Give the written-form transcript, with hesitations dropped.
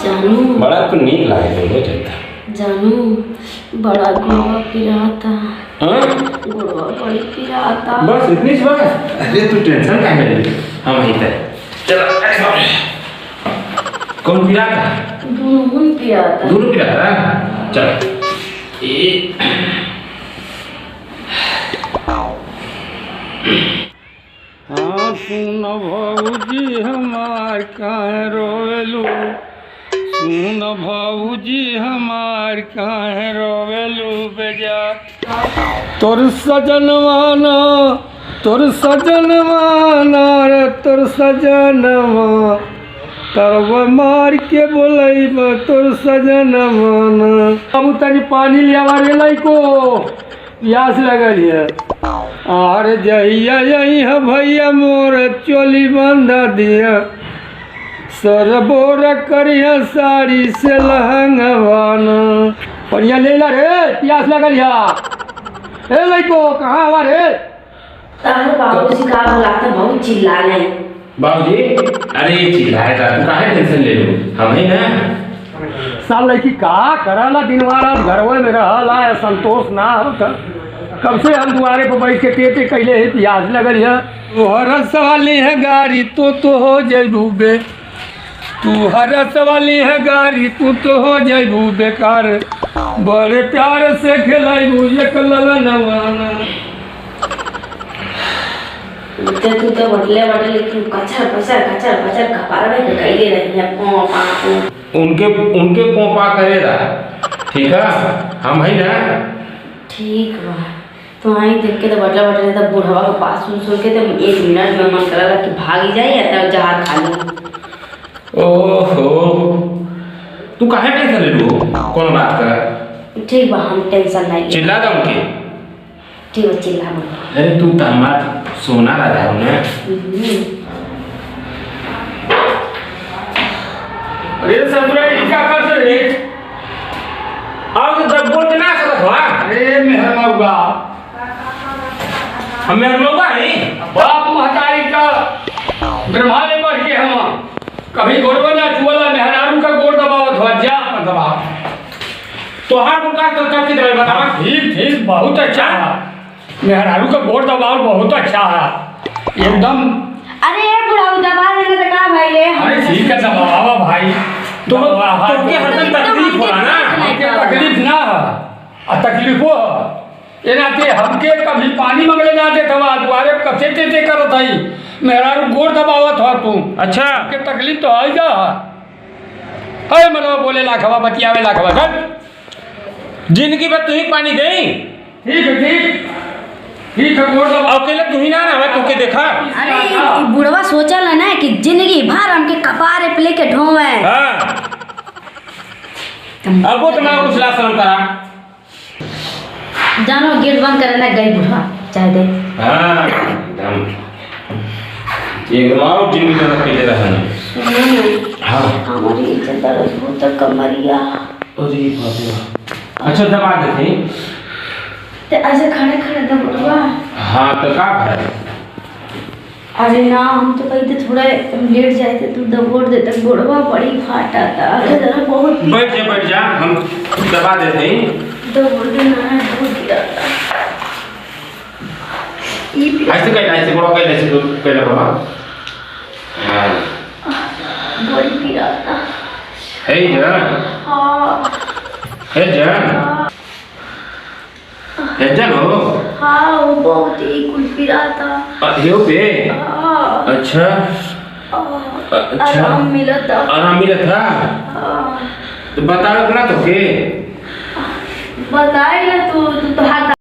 जानू बड़ा तो नीक लागे हो जाता जानू बड़ा गुड़वा पिराता हाँ गुड़वा बड़ी पिराता। बस इतनी सी बात। अरे तू टेंशन काहे ले रही हम ही थे चल। अरे बाप रे कौन पिराता? दोनों पिराता। दोनों पिराता। चल ये हाँ सुन भौजी हमार काहे रोवेलू, सुन भौजी हमार काहे रोवेलू बेजा। तोर सजनवाना तोर सजनवाना रे तोर सजनवा तब मार के बोलैब तोर सजनवाना। अब तनी पानी लियावा रे लइको प्यास लगल है। और जहिया यही है भैया मोर चोली बंधा दिया सरबोर करिया साड़ी से लहंगवाना। बढ़िया ले ला रे प्यास लगल है। ए लइको कहाँ हवा रे? तारे बाबूजी का बुलाते बहुत चिल्ला रहे हैं। बाबूजी अरे चिल्लाएगा तू काहे टेंशन ले लू हम ही ना। साल लड़की का करला दिनवारा घरवे में रहला संतोष ना होता। कब से हम दुआरे पर बैठ के टेटे कैले है प्यास लगल है। तोहर सवाली है गाड़ी तो हो जैबू बे, तू हर सवाली है गाड़ी तू तो हो जैबू बेकार। बड़े प्यार से खिलाइबू एक ललनवाना। तू तो बटले तू कचर पचर कपार में कैले रही है पो। उनके पोपा करेगा ठीक है हम ही ना। ठीक बा तो आई देख के तो बटले तब बुढ़वा के पास सुन के तो 1 मिनट में मन करला कि भाग जाए या तब जहर खा ली। ओहो तू काहे टेंशन ले लू कौन बात कर। ठीक बा हम टेंशन नहीं ले। चिल्ला दम के ठीक है चिल्ला मत। अरे तू तमार सोना रहा है ना। अरे ससुराल क्या कर रे? अब तो जब बोल के ना सकत हो। अरे मेहरमौगा हमें लोगा है बाप महतारी का ब्रह्मा में बढ़ के हम कभी गोड़वा ना छुअला मेहरारू का गोड़ दबावत हो जा दबा। तो हर मुका तो कब की दवाई बतावा। ठीक बहुत अच्छा है। मेहरारू का गोड़ दबाव बहुत अच्छा है एकदम। अरे बुढ़ा दबा देना तो का भाई ले। अरे ठीक है दबावा भाई। तो के हरदम तकलीफ होला ना। हमके तकलीफ ना है और तकलीफो है एनाते हमके कभी पानी मंगले ना दे थवा दुआरे कसे टेटे करत हई मेहरारू गोड़ दबावत हो तू। अच्छा के तकलीफ तो आई जा है मरो बोले लाखवा बतियावे लाखवा चल। जिंदगी भर तू ही पानी देई। ठीक है गोड़ दबाव अकेले तू ही ना ना तू के देखा। अरे बुढ़वा सोचल ना कि जिंदगी भर हमके कपारे पे लेके ढोवे। हां अब वो तुम्हारा कुछ ला शर्म करा। जानो गेट बंद करना गई बुढ़वा चाहे दे। हां एकदम जिंदगी में अकेले रहना। हां हमारी इज्जत दर्द तक कमरिया। अरे बाप रे। अच्छा दबा देते ते ऐसे खड़े तो बुढ़वा। हाँ तो का है। अरे ना हम तो कहीं थे थोड़ा लेट जाए थे तू दबोड़ देता बुढ़वा बड़ी फाटा था। अरे जरा बहुत बैठ जा हम दबा देते हैं। दबोड़ देना है बहुत गिरा था। ऐसे बड़ा कैसे तो पहले बाबा। हाँ बड़ी गिरा था। है जा हाँ है जा है जा लो। हाँ वो बहुत ही कुछ गिरा था। यो पे हाँ अच्छा आराम मिला था। आराम मिला था। हाँ तो बताओ ना तो के बताए ना तू तो हाथ